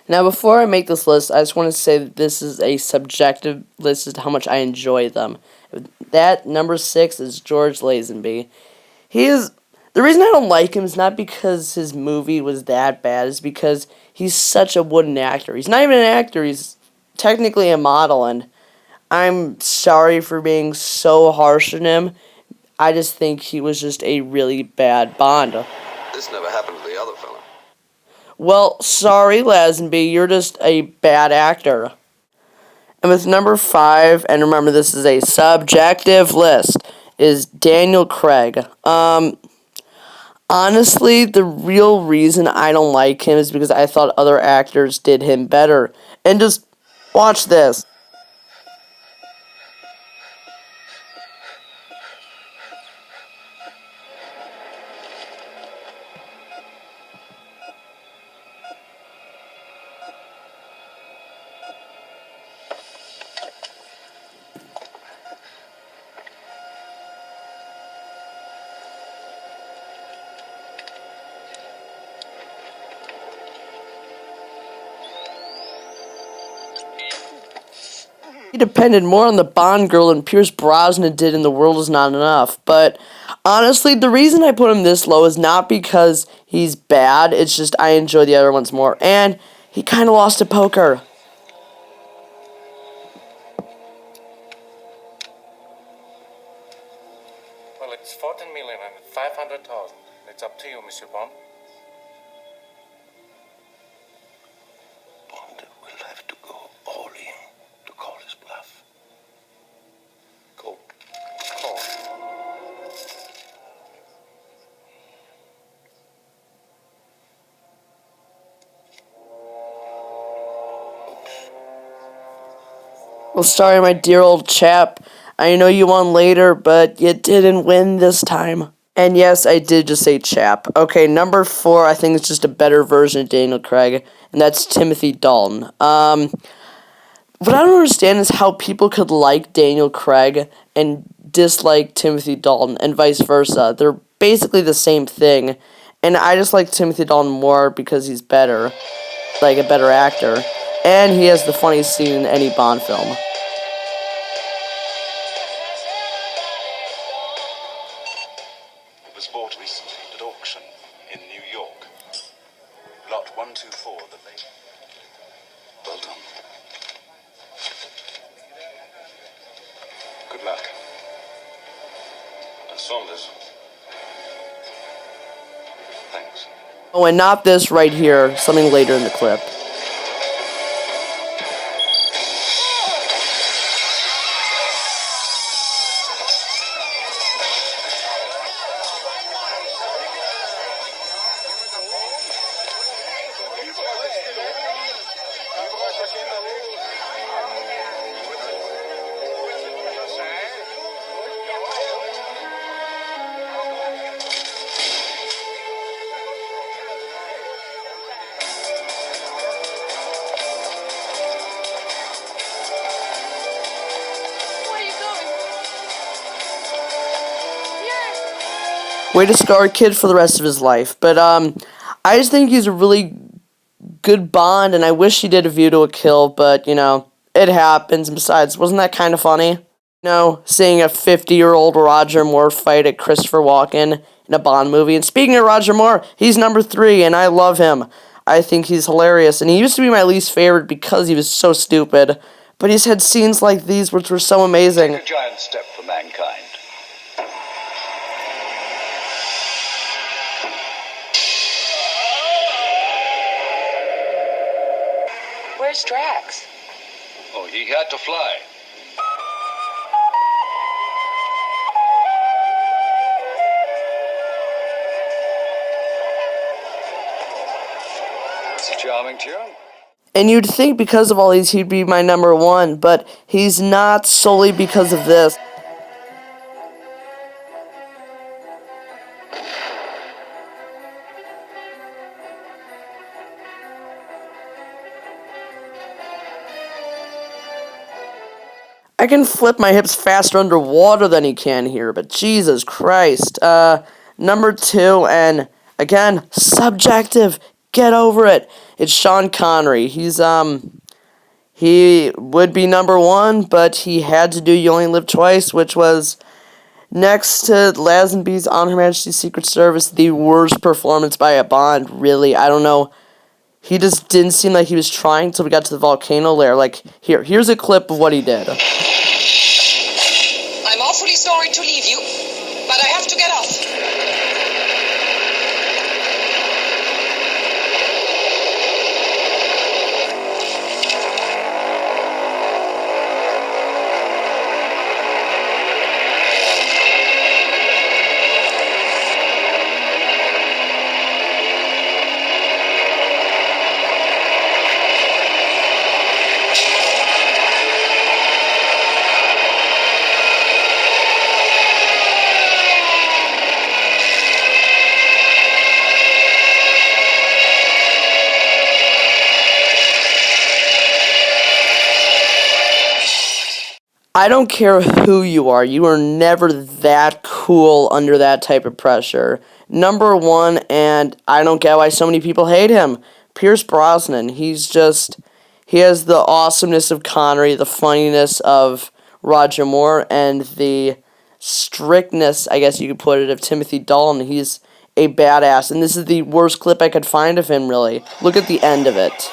Now, before I make this list, I just want to say that this is a subjective list as to how much I enjoy them. That number 6 is George Lazenby. He is the reason I don't like him is not because his movie was that bad. It's because he's such a wooden actor. He's not even an actor. He's technically a model, and I'm sorry for being so harsh on him. I just think he was just a really bad Bond. This never happened to the other fella. Well, sorry, Lazenby, you're just a bad actor. And with number 5, and remember this is a subjective list, is Daniel Craig. Honestly, the real reason I don't like him is because I thought other actors did him better. And just watch this. He depended more on the Bond girl than Pierce Brosnan did in The World Is Not Enough. But honestly, the reason I put him this low is not because he's bad. It's just I enjoy the other ones more. And he kind of lost to poker. Well, it's 14,500,000. It's up to you, Monsieur Bond. Bond will have to go all in to call his bluff. Call. Well, sorry, my dear old chap. I know you won later, but you didn't win this time. And yes, I did just say chap. Okay, number 4, I think it's just a better version of Daniel Craig, and that's Timothy Dalton. What I don't understand is how people could like Daniel Craig and dislike Timothy Dalton, and vice versa. They're basically the same thing, and I just like Timothy Dalton more because he's better, like a better actor, and he has the funniest scene in any Bond film. It was bought recently at auction in New York. Lot 124 of the late. Well done. Good luck. And Saunders. Thanks. Oh, and not this right here, something later in the clip. Way to scar a kid for the rest of his life. But I just think he's a really good Bond, and I wish he did A View to a Kill, but, it happens. And besides, wasn't that kind of funny? Seeing a 50-year-old Roger Moore fight at Christopher Walken in a Bond movie. And speaking of Roger Moore, he's number 3, and I love him. I think he's hilarious, and he used to be my least favorite because he was so stupid. But he's had scenes like these which were so amazing. A giant step for mankind. Where's Drax? Oh, he had to fly. It's a charming tune. And you'd think because of all these he'd be my number 1, but he's not solely because of this. I can flip my hips faster underwater than he can here, but Jesus Christ. Number 2, and again, subjective. Get over it. It's Sean Connery. He would be number one, but he had to do You Only Live Twice, which was, next to Lazenby's On Her Majesty's Secret Service, the worst performance by a Bond, really. I don't know. He just didn't seem like he was trying until we got to the volcano lair. Like, here's a clip of what he did. I'm awfully sorry to leave you, but I have to get off. I don't care who you are never that cool under that type of pressure. Number one, and I don't get why so many people hate him, Pierce Brosnan. He has the awesomeness of Connery, the funniness of Roger Moore, and the strictness, I guess you could put it, of Timothy Dalton. He's a badass, and this is the worst clip I could find of him, really. Look at the end of it.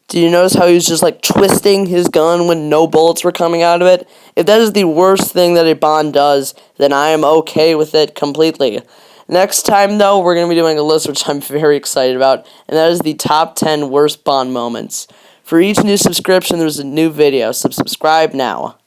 Did you notice how he was just like twisting his gun when no bullets were coming out of it? If that is the worst thing that a Bond does, then I am okay with it completely. Next time, though, we're going to be doing a list which I'm very excited about, and that is the top 10 worst Bond moments. For each new subscription, there's a new video, so subscribe now.